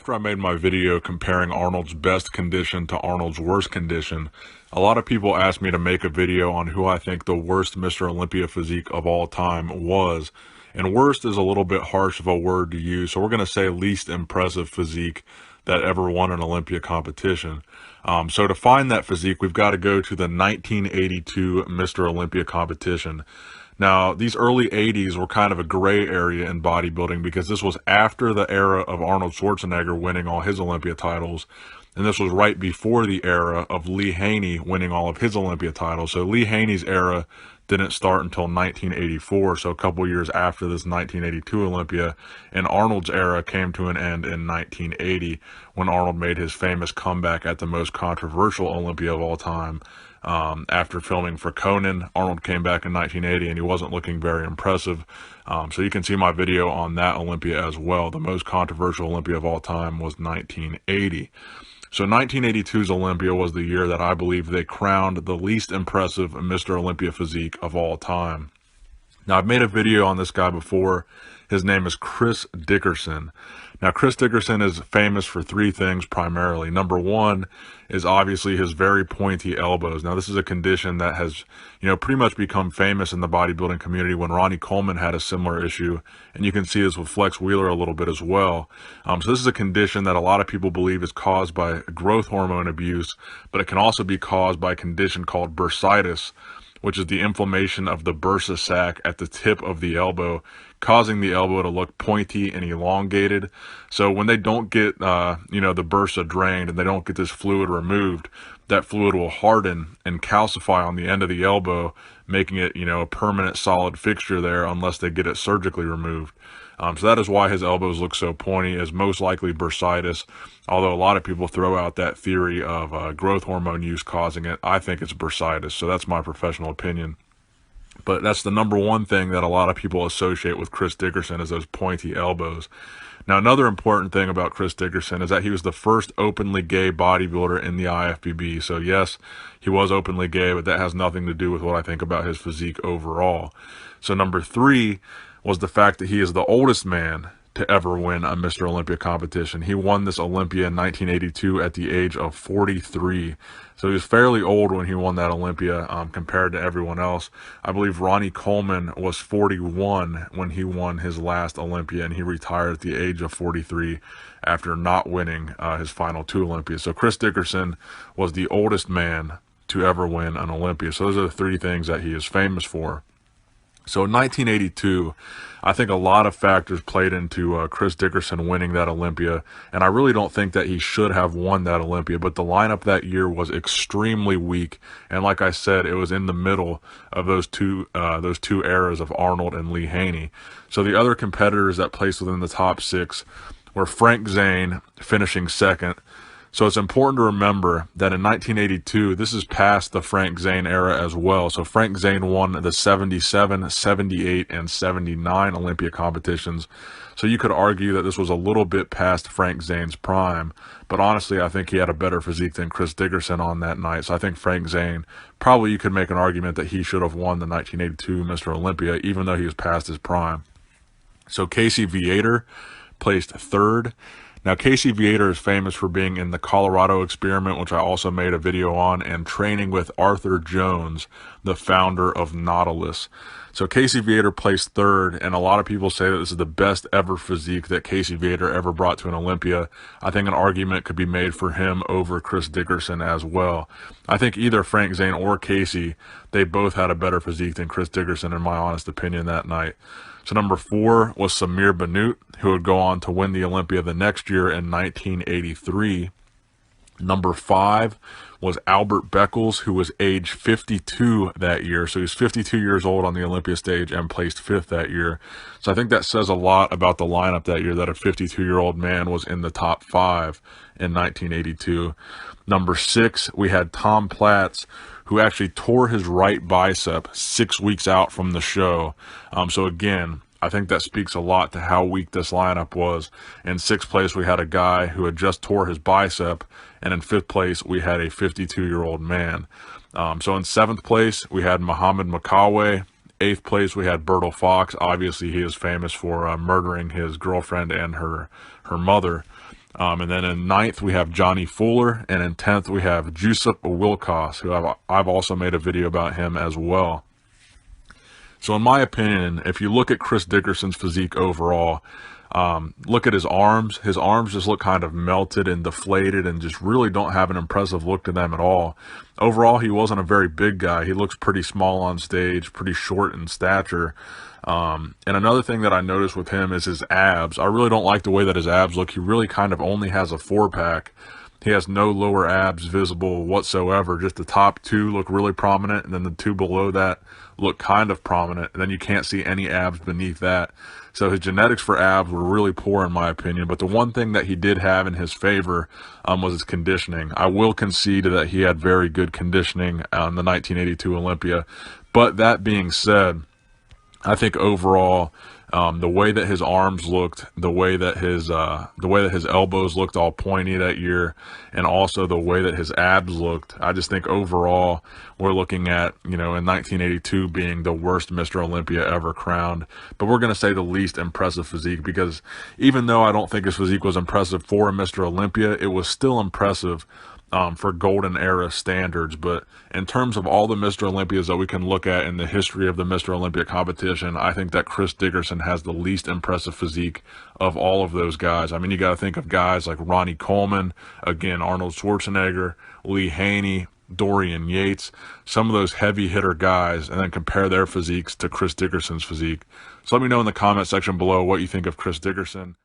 After I made my video comparing Arnold's best condition to Arnold's worst condition, a lot of people asked me to make a video on who I think the worst Mr. Olympia physique of all time was. And worst is a little bit harsh of a word to use, so we're going to say least impressive physique that ever won an Olympia competition. So to find that physique, we've got to go to the 1982 Mr. Olympia competition. Now, these early 80s were kind of a gray area in bodybuilding because this was after the era of Arnold Schwarzenegger winning all his Olympia titles, and this was right before the era of Lee Haney winning all of his Olympia titles. So Lee Haney's era didn't start until 1984, so a couple years after this 1982 Olympia, and Arnold's era came to an end in 1980 when Arnold made his famous comeback at the most controversial Olympia of all time. After filming for Conan, Arnold came back in 1980 and he wasn't looking very impressive. So you can see my video on that Olympia as well. The most controversial Olympia of all time was 1980. So 1982's Olympia was the year that I believe they crowned the least impressive Mr. Olympia physique of all time. Now, I've made a video on this guy before. His name is Chris Dickerson. Now, Chris Dickerson is famous for three things primarily. Number one is obviously his very pointy elbows. Now, this is a condition that has, pretty much become famous in the bodybuilding community when Ronnie Coleman had a similar issue. And you can see this with Flex Wheeler a little bit as well. So this is a condition that a lot of people believe is caused by growth hormone abuse, but it can also be caused by a condition called bursitis, which is the inflammation of the bursa sac at the tip of the elbow, causing the elbow to look pointy and elongated. So when they don't get, the bursa drained and they don't get this fluid removed, that fluid will harden and calcify on the end of the elbow, making it, a permanent solid fixture there unless they get it surgically removed. So that is why his elbows look so pointy, is most likely bursitis, although a lot of people throw out that theory of growth hormone use causing it. I think it's bursitis, so that's my professional opinion. But that's the number one thing that a lot of people associate with Chris Dickerson, is those pointy elbows. Now, another important thing about Chris Dickerson is that he was the first openly gay bodybuilder in the IFBB. So yes, he was openly gay, but that has nothing to do with what I think about his physique overall. So number three was the fact that he is the oldest man to ever win a Mr. Olympia competition. He won this Olympia in 1982 at the age of 43. So he was fairly old when he won that Olympia compared to everyone else. I believe Ronnie Coleman was 41 when he won his last Olympia, and he retired at the age of 43 after not winning his final two Olympias. So Chris Dickerson was the oldest man to ever win an Olympia. So those are the three things that he is famous for. So in 1982, I think a lot of factors played into Chris Dickerson winning that Olympia, and I really don't think that he should have won that Olympia, but the lineup that year was extremely weak, and like I said, it was in the middle of those two eras of Arnold and Lee Haney. So the other competitors that placed within the top six were Frank Zane, finishing second. So it's important to remember that in 1982, this is past the Frank Zane era as well. So Frank Zane won the 77, 78, and 79 Olympia competitions. So you could argue that this was a little bit past Frank Zane's prime. But honestly, I think he had a better physique than Chris Dickerson on that night. So I think Frank Zane, probably you could make an argument that he should have won the 1982 Mr. Olympia, even though he was past his prime. So Casey Viator placed third. Now, Casey Viator is famous for being in the Colorado experiment, which I also made a video on, and training with Arthur Jones, the founder of Nautilus. So Casey Viator placed third, and a lot of people say that this is the best ever physique that Casey Viator ever brought to an Olympia. I think an argument could be made for him over Chris Dickerson as well. I think either Frank Zane or Casey, they both had a better physique than Chris Dickerson, in my honest opinion, that night. So number four was Samir Bannout, who would go on to win the Olympia the next year in 1983. Number five was Albert Beckles, who was age 52 that year. So he was 52 years old on the Olympia stage and placed fifth that year. So I think that says a lot about the lineup that year, that a 52-year-old man was in the top five in 1982. Number six, we had Tom Platz, who actually tore his right bicep 6 weeks out from the show. So again, I think that speaks a lot to how weak this lineup was. In sixth place, we had a guy who had just tore his bicep, and in fifth place, we had a 52-year-old man. So in seventh place, we had Muhammad Makawe. Eighth place, we had Bertil Fox. Obviously, he is famous for murdering his girlfriend and her mother. And then in ninth, we have Johnny Fuller. And in 10th, we have Jusuf Wilkos, who I've also made a video about him as well. So in my opinion, if you look at Chris Dickerson's physique overall, look at his arms. His arms just look kind of melted and deflated and just really don't have an impressive look to them at all. Overall, he wasn't a very big guy. He looks pretty small on stage, pretty short in stature. And another thing that I noticed with him is his abs. I really don't like the way that his abs look. He really kind of only has a 4-pack. He has no lower abs visible whatsoever. Just the top two look really prominent, and then the two below that look kind of prominent, and then you can't see any abs beneath that. So his genetics for abs were really poor in my opinion, but the one thing that he did have in his favor was his conditioning. I will concede that he had very good conditioning on the 1982 Olympia, but that being said, I think overall, the way that his arms looked, the way that his elbows looked all pointy that year, and also the way that his abs looked, I just think overall we're looking at, in 1982 being the worst Mr. Olympia ever crowned. But we're going to say the least impressive physique, because even though I don't think his physique was impressive for Mr. Olympia, it was still impressive for golden era standards. But in terms of all the Mr. Olympias that we can look at in the history of the Mr. Olympia competition, I think that Chris Dickerson has the least impressive physique of all of those guys. I mean, you got to think of guys like Ronnie Coleman, again, Arnold Schwarzenegger, Lee Haney, Dorian Yates, some of those heavy hitter guys, and then compare their physiques to Chris Dickerson's physique. So let me know in the comment section below what you think of Chris Dickerson.